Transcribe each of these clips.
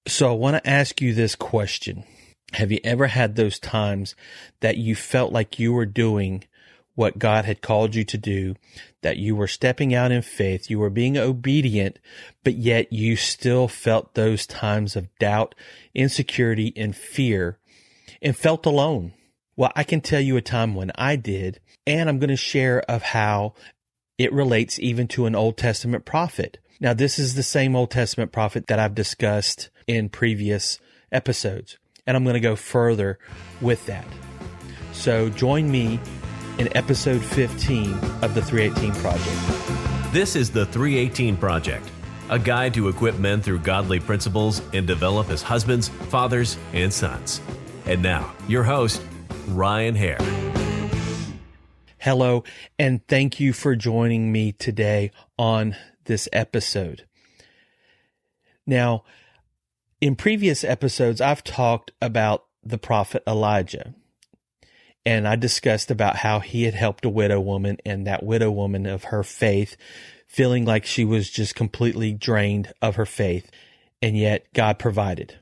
So I want to ask you this question. Have you ever had those times that you felt like you were doing what God had called you to do, that you were stepping out in faith, you were being obedient, but yet you still felt those times of doubt, insecurity, and fear, and felt alone? Well, I can tell you a time when I did, and I'm going to share of how it relates even to an Old Testament prophet. Now, this is the same Old Testament prophet that I've discussed in previous episodes, and I'm going to go further with that. So join me in episode 15 of the 318 Project. This is the 318 Project, a guide to equip men through godly principles and develop as husbands, fathers, and sons. And now, your host, Ryan Hare. Hello, and thank you for joining me today on this episode. Now, in previous episodes, I've talked about the prophet Elijah, and I discussed about how he had helped a widow woman, and that widow woman of her faith, feeling like she was just completely drained of her faith, and yet God provided.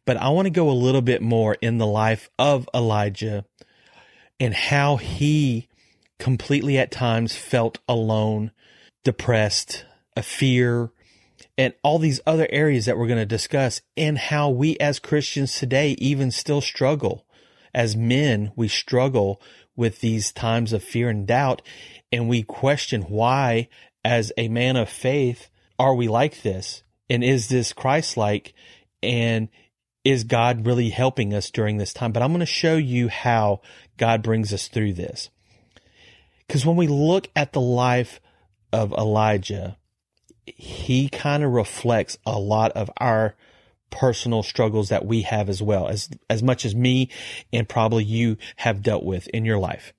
But I want to go a little bit more in the life of Elijah and how he completely at times felt alone, depressed, a fear, and all these other areas that we're going to discuss, and how we as Christians today even still struggle. As men, we struggle with these times of fear and doubt, and we question why, as a man of faith, are we like this? And is this Christ-like? And is God really helping us during this time? But I'm going to show you how God brings us through this. Because when we look at the life of Elijah, he kind of reflects a lot of our personal struggles that we have as well, as much as me and probably you have dealt with in your life.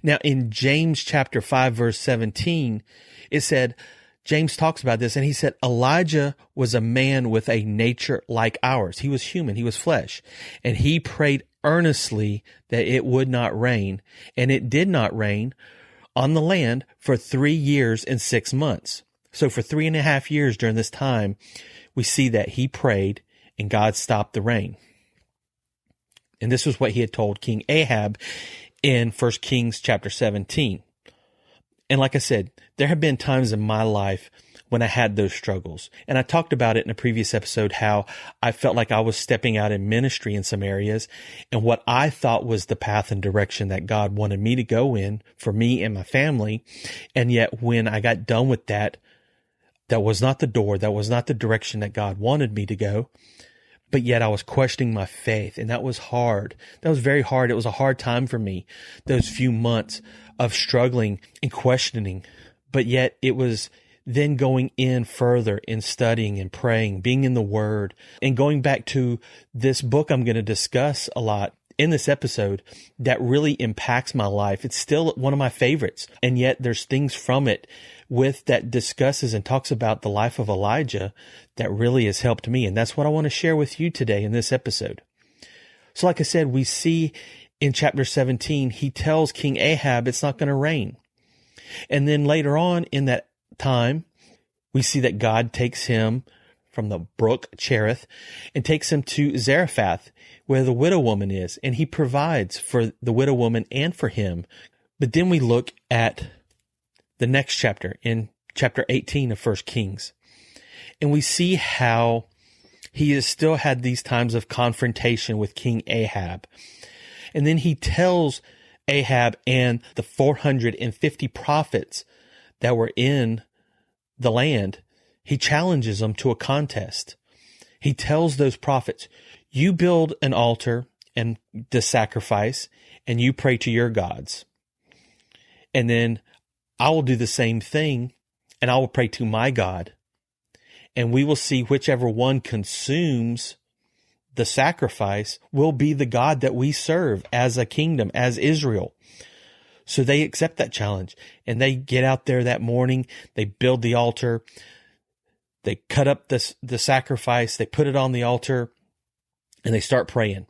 Now, in James chapter 5, verse 17, it said, James talks about this, and he said, Elijah was a man with a nature like ours. He was human. He was flesh. And he prayed earnestly that it would not rain. And it did not rain on the land for 3 years and 6 months. So for 3.5 years during this time, we see that he prayed and God stopped the rain. And this was what he had told King Ahab in 1 Kings chapter 17. And like I said, there have been times in my life when I had those struggles. And I talked about it in a previous episode, how I felt like I was stepping out in ministry in some areas, and what I thought was the path and direction that God wanted me to go in for me and my family. And yet when I got done with that, that was not the door, that was not the direction that God wanted me to go. But yet I was questioning my faith, and that was hard. That was very hard. It was a hard time for me, those few months of struggling and questioning. But yet it was then going in further in studying and praying, being in the Word, and going back to this book I'm going to discuss a lot in this episode that really impacts my life. It's still one of my favorites. And yet there's things from it that discusses and talks about the life of Elijah that really has helped me. And that's what I want to share with you today in this episode. So like I said, we see in chapter 17, he tells King Ahab it's not going to rain. And then later on in that time, we see that God takes him from the brook Cherith and takes him to Zeraphath, where the widow woman is, and he provides for the widow woman and for him. But then we look at the next chapter, in chapter 18 of 1 Kings, and we see how he has still had these times of confrontation with King Ahab. And then he tells Ahab and the 450 prophets that were in the land, he challenges them to a contest. He tells those prophets, you build an altar and the sacrifice, and you pray to your gods. And then I will do the same thing, and I will pray to my God. And we will see whichever one consumes the sacrifice will be the God that we serve as a kingdom, as Israel. So they accept that challenge, and they get out there that morning. They build the altar. They cut up the sacrifice. They put it on the altar, and they start praying.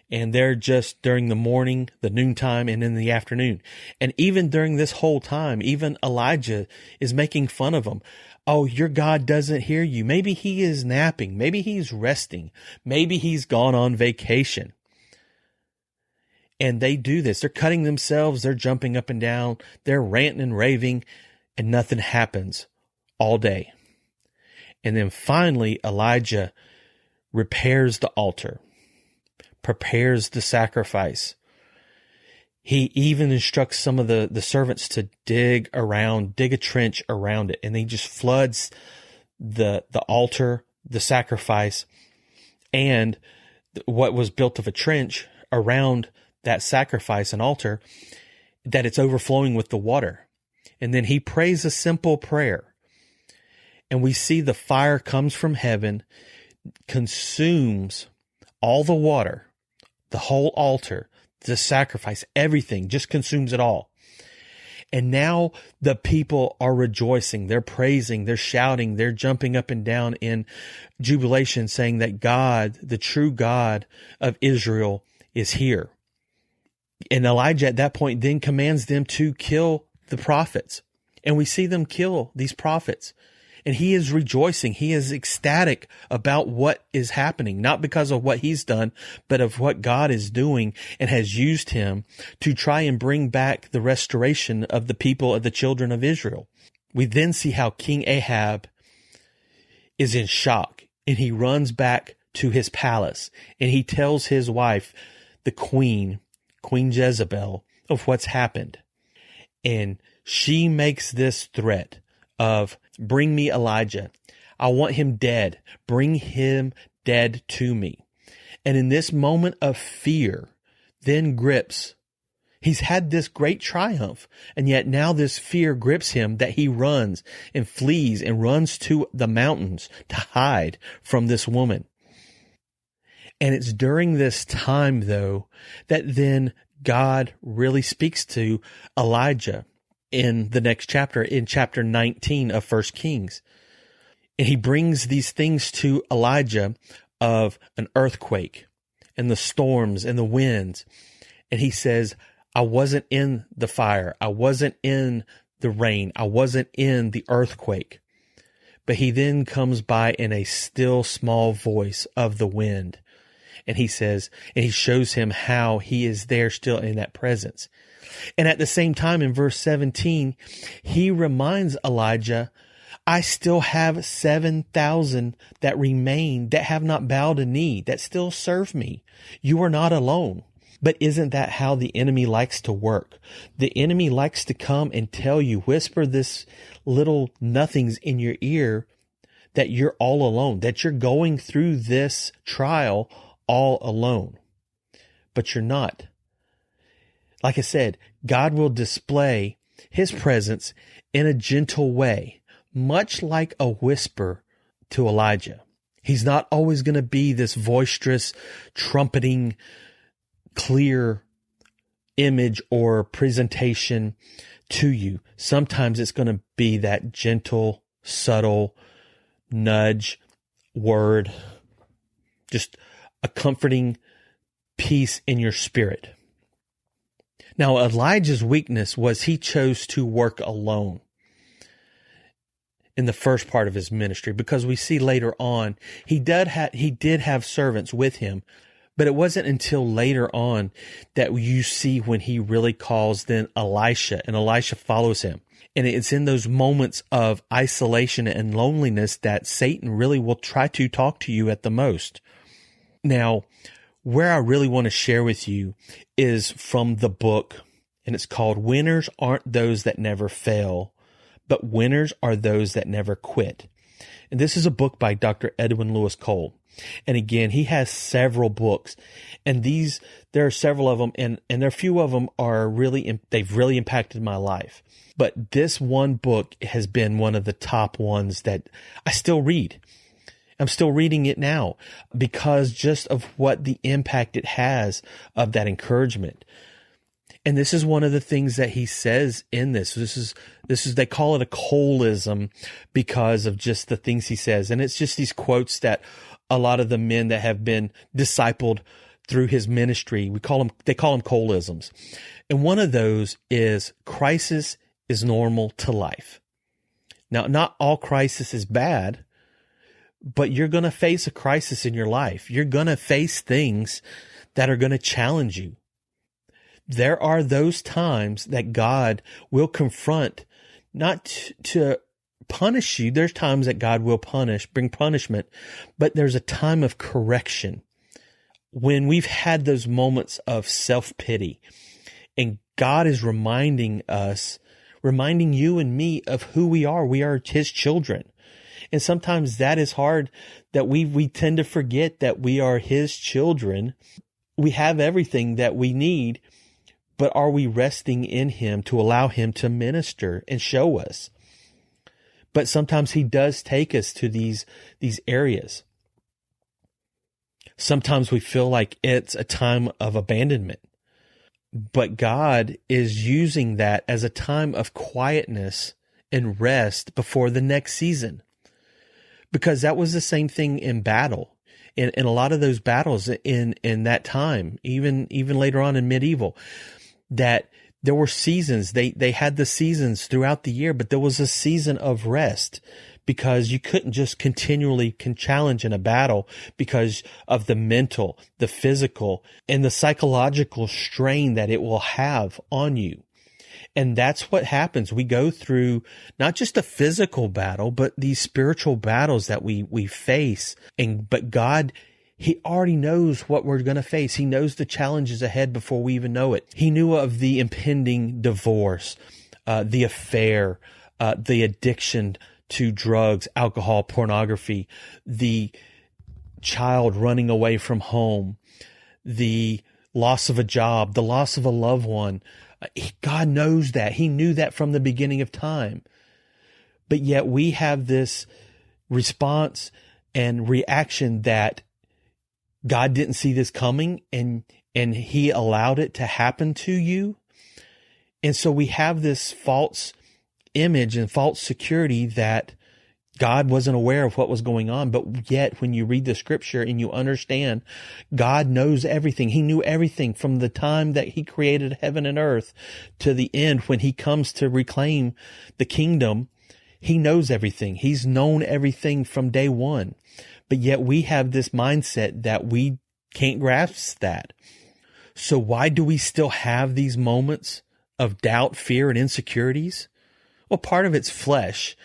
And they're just during the morning, the noontime, and in the afternoon. And even during this whole time, even Elijah is making fun of them. oh, your God doesn't hear you. Maybe he is napping. Maybe he's resting. Maybe he's gone on vacation. And they do this. They're cutting themselves. They're jumping up and down. They're ranting and raving, and nothing happens all day. And then finally, Elijah repairs the altar, prepares the sacrifice. He even instructs some of the servants to dig a trench around it. And he just floods the altar, the sacrifice, and what was built of a trench around that sacrifice and altar, that it's overflowing with the water. And then he prays a simple prayer. And we see the fire comes from heaven, consumes all the water, the whole altar, the sacrifice, everything, just consumes it all. And now the people are rejoicing. They're praising, they're shouting, they're jumping up and down in jubilation, saying that God, the true God of Israel, is here. And Elijah at that point then commands them to kill the prophets. And we see them kill these prophets. And he is rejoicing. He is ecstatic about what is happening, not because of what he's done, but of what God is doing and has used him to try and bring back the restoration of the people of the children of Israel. We then see how King Ahab is in shock, and he runs back to his palace, and he tells his wife, the Queen Jezebel, of what's happened. And she makes this threat of, bring me Elijah. I want him dead. Bring him dead to me. And in this moment of fear, then grips. He's had this great triumph, and yet now this fear grips him that he runs and flees and runs to the mountains to hide from this woman. And it's during this time, though, that then God really speaks to Elijah in the next chapter, in chapter 19 of 1 Kings. And he brings these things to Elijah of an earthquake and the storms and the winds. And he says, I wasn't in the fire. I wasn't in the rain. I wasn't in the earthquake. But he then comes by in a still small voice of the wind. And he says, and he shows him how he is there still in that presence. And at the same time, in verse 17, he reminds Elijah, I still have 7,000 that remain, that have not bowed a knee, that still serve me. You are not alone. But isn't that how the enemy likes to work? The enemy likes to come and tell you, whisper this little nothings in your ear, that you're all alone, that you're going through this trial all alone. But you're not. Like I said, God will display his presence in a gentle way, much like a whisper to Elijah. He's not always going to be this boisterous, trumpeting, clear image or presentation to you. Sometimes it's going to be that gentle, subtle nudge, word, just a comforting peace in your spirit. Now, Elijah's weakness was he chose to work alone in the first part of his ministry, because we see later on he did have servants with him, but it wasn't until later on that you see when he really calls then Elisha, and Elisha follows him. And it's in those moments of isolation and loneliness that Satan really will try to talk to you at the most. Now, where I really want to share with you is from the book, and it's called Winners Aren't Those That Never Fail, but Winners Are Those That Never Quit. And this is a book by Dr. Edwin Louis Cole. And again, he has several books, and there are several of them, and there are a few of them they've really impacted my life. But this one book has been one of the top ones that I still read. I'm still reading it now because just of what the impact it has of that encouragement. And this is one of the things that he says in this. This is, they call it a Coleism because of just the things he says. And it's just these quotes that a lot of the men that have been discipled through his ministry, they call them Coleisms. And one of those is, crisis is normal to life. Now, not all crisis is bad, but you're going to face a crisis in your life. You're going to face things that are going to challenge you. There are those times that God will confront, not to punish you. There's times that God will bring punishment, but there's a time of correction when we've had those moments of self-pity, and God is reminding you and me of who we are. We are His children. And sometimes that is hard, that we tend to forget that we are His children. We have everything that we need, but are we resting in Him to allow Him to minister and show us? But sometimes He does take us to these areas. Sometimes we feel like it's a time of abandonment, but God is using that as a time of quietness and rest before the next season. Because that was the same thing in battle. In a lot of those battles in that time, even later on in medieval, that there were seasons. They had the seasons throughout the year, but there was a season of rest, because you couldn't just continually challenge in a battle because of the mental, the physical, and the psychological strain that it will have on you. And that's what happens. We go through not just a physical battle, but these spiritual battles that we face. But God, He already knows what we're going to face. He knows the challenges ahead before we even know it. He knew of the impending divorce, the affair, the addiction to drugs, alcohol, pornography, the child running away from home, the loss of a job, the loss of a loved one. God knows that. He knew that from the beginning of time. But yet we have this response and reaction that God didn't see this coming, and He allowed it to happen to you. And so we have this false image and false security that God wasn't aware of what was going on. But yet when you read the scripture and you understand, God knows everything. He knew everything from the time that He created heaven and earth to the end when He comes to reclaim the kingdom. He knows everything. He's known everything from day one. But yet we have this mindset that we can't grasp that. So why do we still have these moments of doubt, fear, and insecurities? Well, part of it's flesh,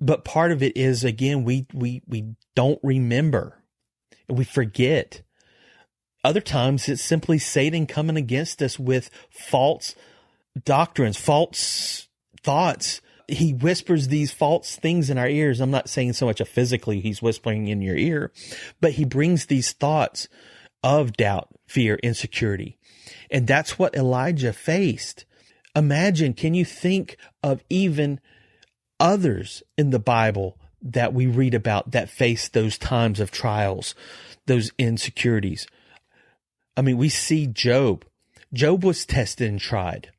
but part of it is, again, we don't remember. We forget. Other times it's simply Satan coming against us with false doctrines, false thoughts. He whispers these false things in our ears. I'm not saying so much physically he's whispering in your ear, but he brings these thoughts of doubt, fear, insecurity. And that's what Elijah faced. Imagine, can you think of even others in the Bible that we read about that face those times of trials, those insecurities? I mean, we see Job. Job was tested and tried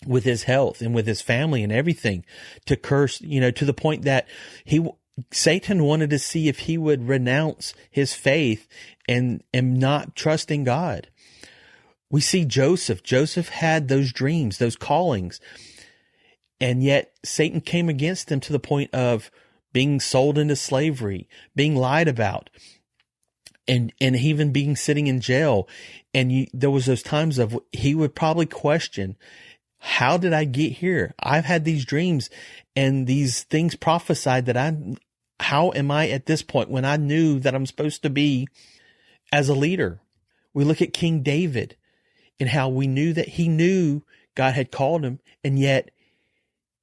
with his health and with his family and everything, to curse, to the point that Satan wanted to see if he would renounce his faith and not trust in God. We see Joseph. Joseph had those dreams, those callings, and yet Satan came against him to the point of being sold into slavery, being lied about, and even being sitting in jail. And there was those times of he would probably question, how did I get here? I've had these dreams and these things prophesied that how am I at this point when I knew that I'm supposed to be as a leader? We look at King David and how we knew that he knew God had called him, and yet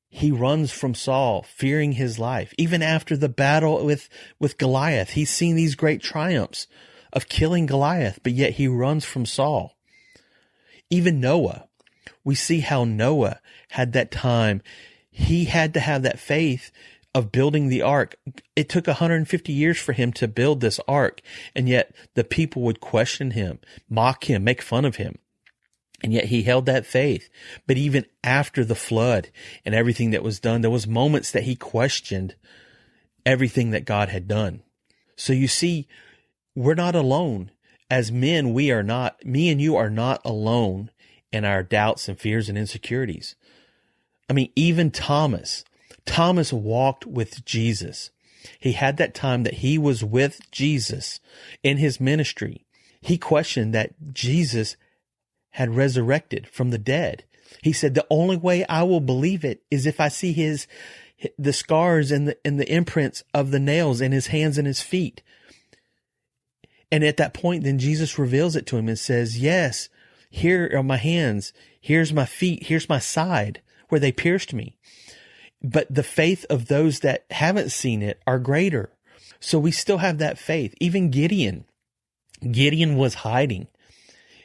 he runs from Saul, fearing his life. Even after the battle with Goliath, he's seen these great triumphs of killing Goliath, but yet he runs from Saul. Even Noah, we see how Noah had that time. He had to have that faith of building the ark. It took 150 years for him to build this ark, and yet the people would question him, mock him, make fun of him. And yet he held that faith. But even after the flood and everything that was done, there was moments that he questioned everything that God had done. So you see, we're not alone. As men, me and you are not alone in our doubts and fears and insecurities. I mean, even Thomas Thomas walked with Jesus. He had that time that he was with Jesus in his ministry. He questioned that Jesus had resurrected from the dead. He said, the only way I will believe it is if I see the scars and the imprints of the nails in his hands and his feet. And at that point, then Jesus reveals it to him and says, yes, here are my hands. Here's my feet. Here's my side where they pierced me. But the faith of those that haven't seen it are greater. So we still have that faith. Even Gideon was hiding.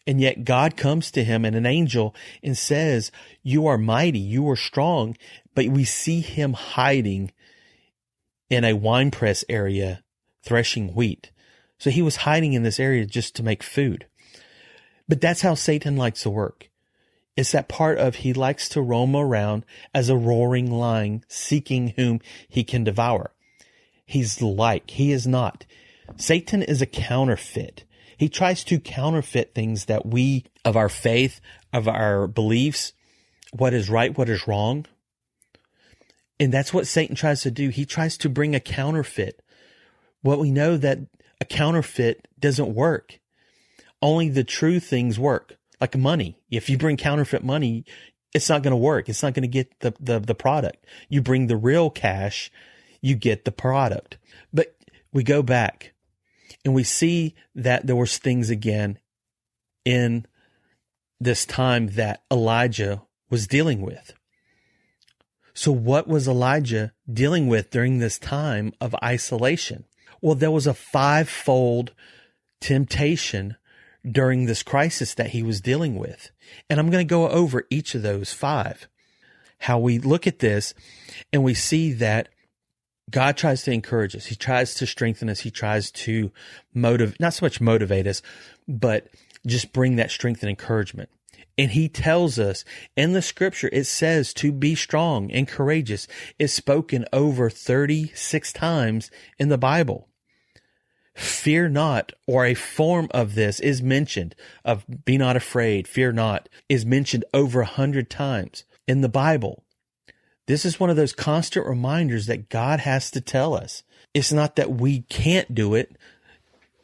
And yet God comes to him and an angel and says, you are mighty, you are strong. But we see him hiding in a winepress area, threshing wheat. So he was hiding in this area just to make food. But that's how Satan likes to work. It's that part of he likes to roam around as a roaring lion, seeking whom he can devour. He is not. Satan is a counterfeit. He tries to counterfeit things that we, of our faith, of our beliefs, what is right, what is wrong. And that's what Satan tries to do. He tries to bring a counterfeit. Well, we know that a counterfeit doesn't work. Only the true things work. Like money. If you bring counterfeit money, it's not going to work. It's not going to get the product. You bring the real cash, you get the product. But we go back and we see that there was things again in this time that Elijah was dealing with. So what was Elijah dealing with during this time of isolation? Well, there was a 5-fold temptation during this crisis that he was dealing with. And I'm going to go over each of those 5. How we look at this and we see that God tries to encourage us. He tries to strengthen us. He tries to not so much motivate us, but just bring that strength and encouragement. And he tells us in the scripture, it says to be strong and courageous. It's spoken over 36 times in the Bible. Fear not, or a form of this is mentioned, of be not afraid, fear not, is mentioned over 100 times in the Bible. This is one of those constant reminders that God has to tell us. It's not that we can't do it.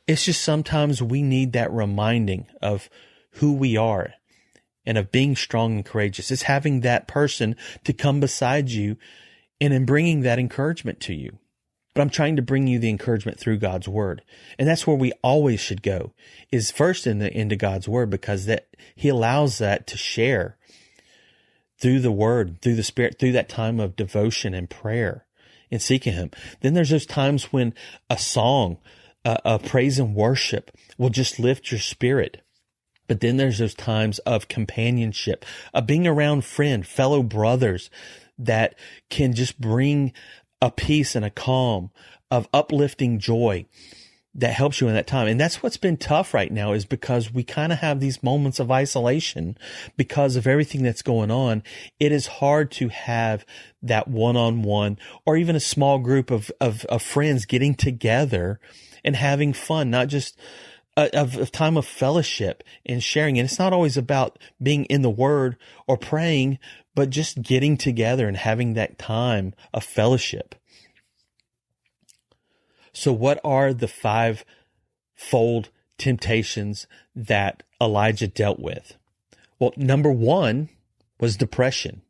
It's just sometimes we need that reminding of who we are and of being strong and courageous. It's having that person to come beside you and in bringing that encouragement to you. But I'm trying to bring you the encouragement through God's word. And that's where we always should go, is first into God's word, because that he allows that to share through the word, through the Spirit, through that time of devotion and prayer and seeking him. Then there's those times when a song, a praise and worship will just lift your spirit. But then there's those times of companionship, of being around fellow brothers that can just bring a peace and a calm, of uplifting joy that helps you in that time. And that's what's been tough right now, is because we kind of have these moments of isolation because of everything that's going on. It is hard to have that one-on-one or even a small group of friends getting together and having fun, not just a time of fellowship and sharing. And it's not always about being in the word or praying, but just getting together and having that time of fellowship. So what are the 5-fold temptations that Elijah dealt with? Well, number 1 was depression.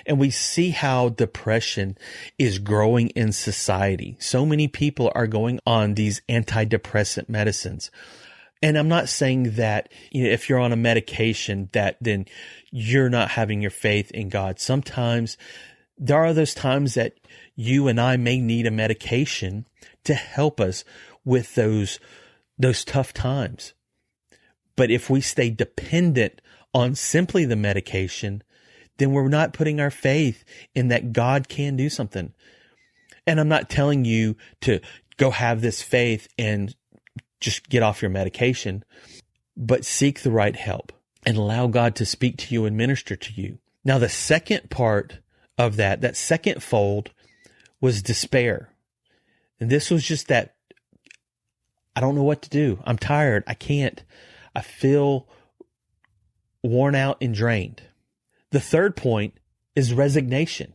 And we see how depression is growing in society. So many people are going on these antidepressant medicines. And I'm not saying that, if you're on a medication that then you're not having your faith in God. Sometimes there are those times that you and I may need a medication to help us with those tough times. But if we stay dependent on simply the medication, then we're not putting our faith in that God can do something. And I'm not telling you to go have this faith and just get off your medication, but seek the right help and allow God to speak to you and minister to you. Now, the second part of that second fold was despair. And this was just that, I don't know what to do. I'm tired. I can't. I feel worn out and drained. The third point is resignation.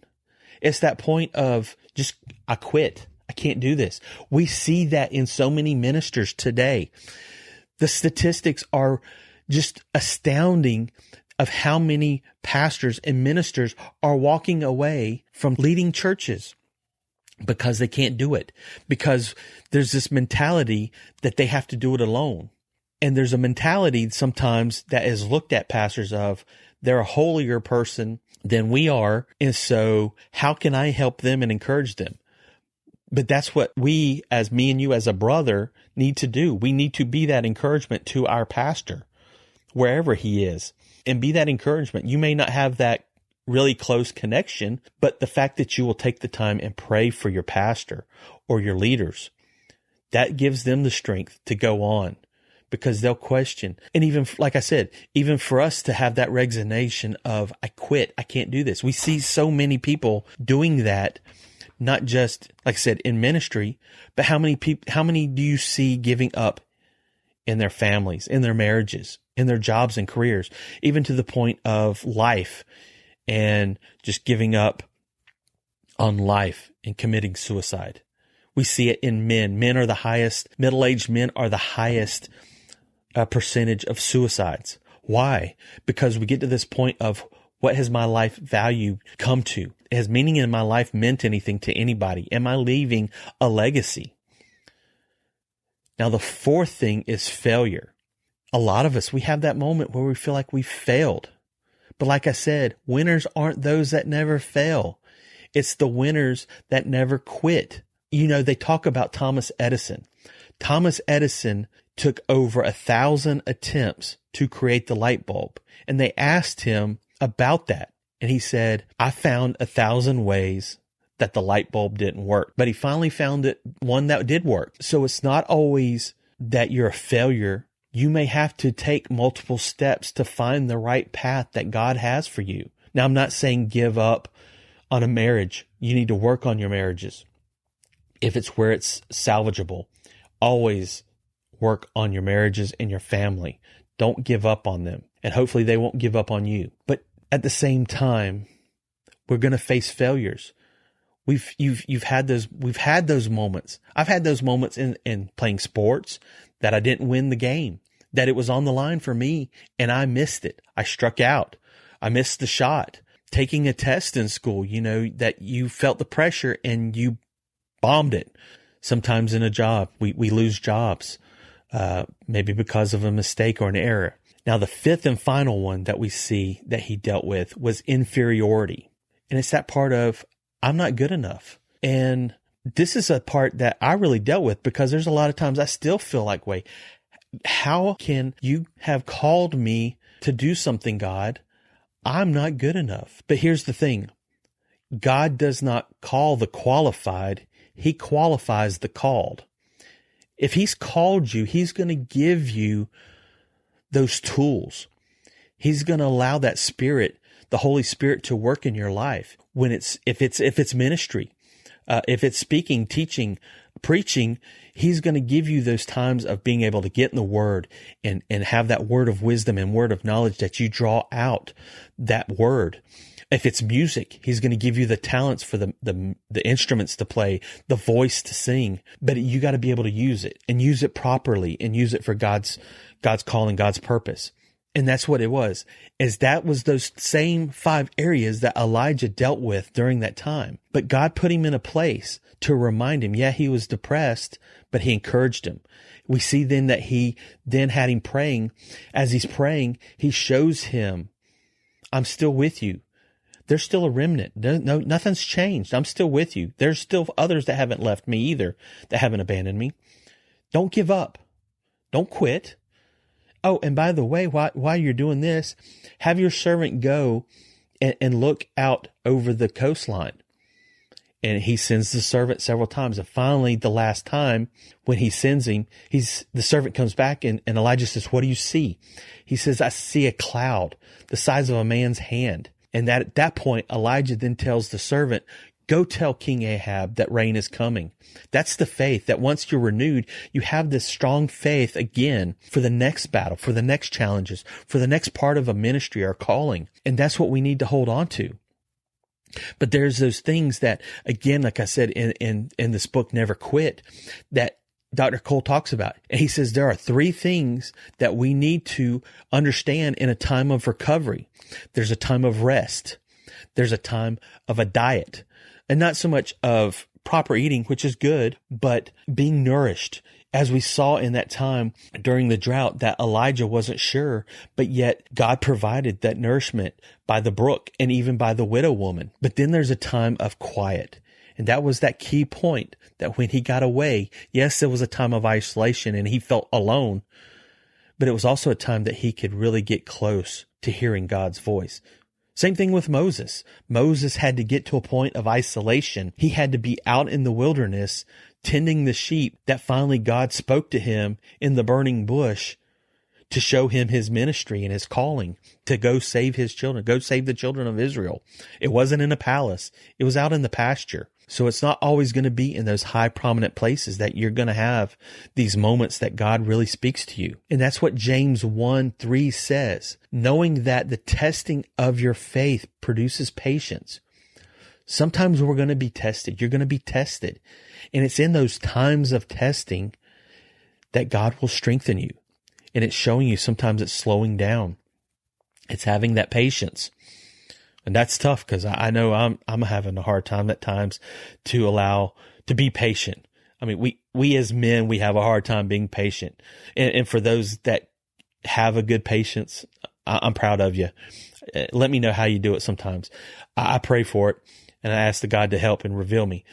It's that point of just, I quit. I can't do this. We see that in so many ministers today. The statistics are just astounding of how many pastors and ministers are walking away from leading churches because they can't do it, because there's this mentality that they have to do it alone. And there's a mentality sometimes that is looked at pastors of, they're a holier person than we are. And so how can I help them and encourage them? But that's what we, as me and you as a brother, need to do. We need to be that encouragement to our pastor, wherever he is, and be that encouragement. You may not have that really close connection, but the fact that you will take the time and pray for your pastor or your leaders, that gives them the strength to go on, because they'll question. And even, like I said, even for us to have that resignation of, I quit, I can't do this. We see so many people doing that, not just, like I said, in ministry, but how many do you see giving up in their families, in their marriages, in their jobs and careers, even to the point of life, and just giving up on life and committing suicide? We see it in men. Middle-aged men are the highest percentage of suicides. Why? Because we get to this point of, what has my life value come to? Has meaning in my life meant anything to anybody? Am I leaving a legacy? Now, the fourth thing is failure. A lot of us, we have that moment where we feel like we failed. But like I said, winners aren't those that never fail. It's the winners that never quit. You know, they talk about Thomas Edison. Thomas Edison took over 1,000 attempts to create the light bulb. And they asked him about that. And he said, I found 1,000 ways that the light bulb didn't work. But he finally found one that did work. So it's not always that you're a failure. You may have to take multiple steps to find the right path that God has for you. Now, I'm not saying give up on a marriage. You need to work on your marriages. If it's where it's salvageable, always work on your marriages and your family. Don't give up on them. And hopefully they won't give up on you. But at the same time, we're going to face failures. We've had those moments. I've had those moments in playing sports that I didn't win the game, that it was on the line for me and I missed it. I struck out. I missed the shot. Taking a test in school, that you felt the pressure and you bombed it. Sometimes in a job, we lose jobs, maybe because of a mistake or an error. Now, the fifth and final one that we see that he dealt with was inferiority. And it's that part of, I'm not good enough. And this is a part that I really dealt with, because there's a lot of times I still feel like, wait, how can you have called me to do something, God? I'm not good enough. But here's the thing. God does not call the qualified. He qualifies the called. If he's called you, he's going to give you those tools. He's going to allow that Spirit, the Holy Spirit, to work in your life. If it's ministry, if it's speaking, teaching, preaching, he's going to give you those times of being able to get in the Word and have that word of wisdom and word of knowledge that you draw out that word. If it's music, he's going to give you the talents for the instruments to play, the voice to sing. But you got to be able to use it and use it properly and use it for God's calling, God's purpose. And that's what it was, that was those same 5 areas that Elijah dealt with during that time. But God put him in a place to remind him, he was depressed, but he encouraged him. We see then that he then had him praying. As he's praying, he shows him, I'm still with you. There's still a remnant. No, nothing's changed. I'm still with you. There's still others that haven't left me either, that haven't abandoned me. Don't give up. Don't quit. Oh, and by the way, while you're doing this, have your servant go and look out over the coastline. And he sends the servant several times. And finally, the last time when he sends him, the servant comes back and Elijah says, what do you see? He says, I see a cloud the size of a man's hand. And at that point, Elijah then tells the servant, go tell King Ahab that rain is coming. That's the faith that once you're renewed, you have this strong faith again for the next battle, for the next challenges, for the next part of a ministry or calling. And that's what we need to hold on to. But there's those things that, again, like I said, in this book, Never Quit, that Dr. Cole talks about. And he says there are 3 things that we need to understand in a time of recovery. There's a time of rest. There's a time of a diet, and not so much of proper eating, which is good, but being nourished. As we saw in that time during the drought, that Elijah wasn't sure, but yet God provided that nourishment by the brook and even by the widow woman. But then there's a time of quiet. And that was that key point, that when he got away, yes, there was a time of isolation and he felt alone, but it was also a time that he could really get close to hearing God's voice. Same thing with Moses. Moses had to get to a point of isolation. He had to be out in the wilderness tending the sheep, that finally God spoke to him in the burning bush to show him his ministry and his calling to go save his children, go save the children of Israel. It wasn't in a palace. It was out in the pasture. So it's not always going to be in those high prominent places that you're going to have these moments that God really speaks to you. And that's what James 1:3 says, knowing that the testing of your faith produces patience. Sometimes we're going to be tested. You're going to be tested. And it's in those times of testing that God will strengthen you. And it's showing you sometimes it's slowing down. It's having that patience. And that's tough, because I know I'm having a hard time at times to be patient. I mean, we as men, we have a hard time being patient. And for those that have a good patience, I'm proud of you. Let me know how you do it sometimes. I pray for it, and I ask the God to help and reveal me.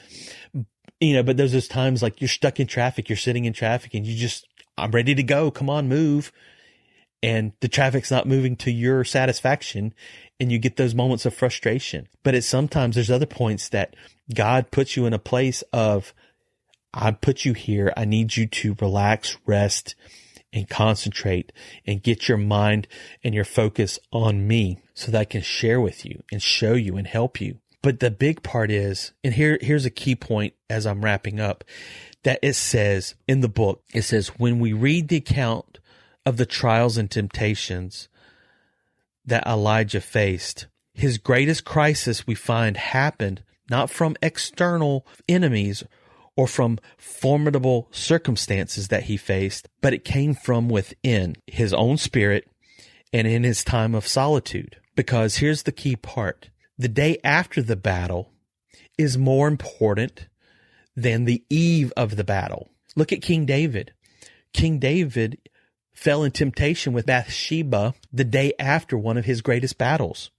But there's those times like you're stuck in traffic, you're sitting in traffic, and I'm ready to go. Come on, move. And the traffic's not moving to your satisfaction, and you get those moments of frustration. But sometimes there's other points that God puts you in a place of, I put you here. I need you to relax, rest, and concentrate, and get your mind and your focus on me so that I can share with you and show you and help you. But the big part is, and here's a key point as I'm wrapping up, that it says in the book, it says, when we read the account of the trials and temptations that Elijah faced, his greatest crisis we find happened not from external enemies or from formidable circumstances that he faced, but it came from within his own spirit and in his time of solitude. Because here's the key part. The day after the battle is more important than the eve of the battle. Look at King David. King David fell in temptation with Bathsheba the day after one of his greatest battles.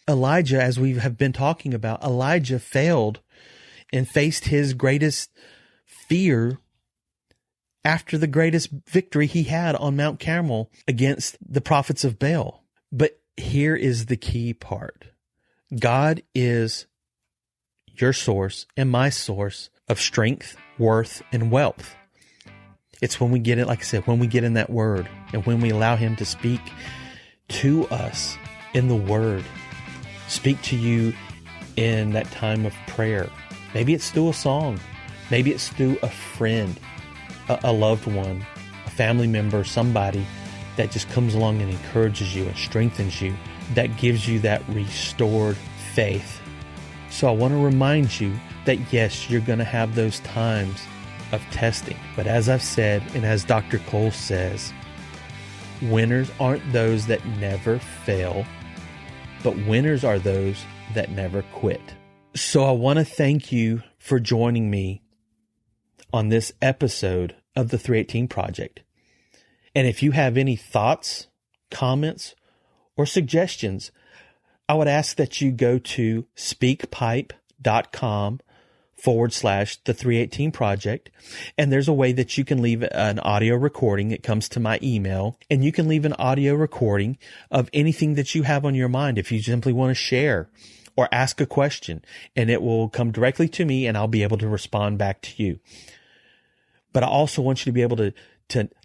Elijah, as we have been talking about, Elijah failed and faced his greatest fear after the greatest victory he had on Mount Carmel against the prophets of Baal. But here is the key part. God is your source and my source of strength, worth, and wealth. It's when we get it, like I said, when we get in that word and when we allow him to speak to us in the word, speak to you in that time of prayer. Maybe it's through a song. Maybe it's through a friend, a loved one, a family member, somebody that just comes along and encourages you and strengthens you, that gives you that restored faith. So I want to remind you that yes, you're going to have those times of testing. But as I've said, and as Dr. Cole says, winners aren't those that never fail, but winners are those that never quit. So I want to thank you for joining me on this episode of the 318 Project. And if you have any thoughts, comments, or suggestions, I would ask that you go to speakpipe.com/the 318 Project. And there's a way that you can leave an audio recording. It comes to my email, and you can leave an audio recording of anything that you have on your mind. If you simply want to share or ask a question, and it will come directly to me and I'll be able to respond back to you. But I also want you to be able to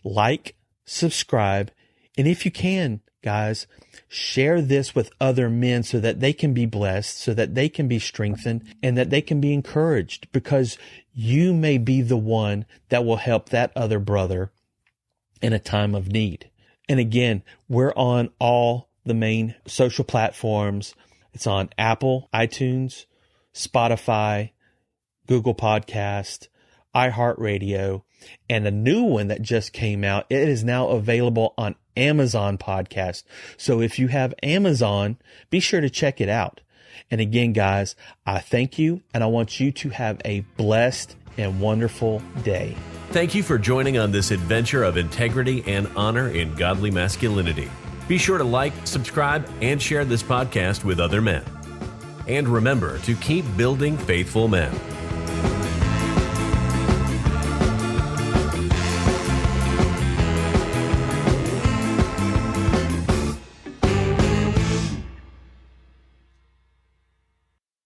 like, subscribe, and if you can, guys, share this with other men so that they can be blessed, so that they can be strengthened, and that they can be encouraged, because you may be the one that will help that other brother in a time of need. And again, we're on all the main social platforms, It's on Apple, iTunes, Spotify, Google Podcast, iHeartRadio, and a new one that just came out. It is now available on Amazon Podcast. So if you have Amazon, be sure to check it out. And again, guys, I thank you, and I want you to have a blessed and wonderful day. Thank you for joining on this adventure of integrity and honor in godly masculinity. Be sure to like, subscribe, and share this podcast with other men. And remember to keep building faithful men.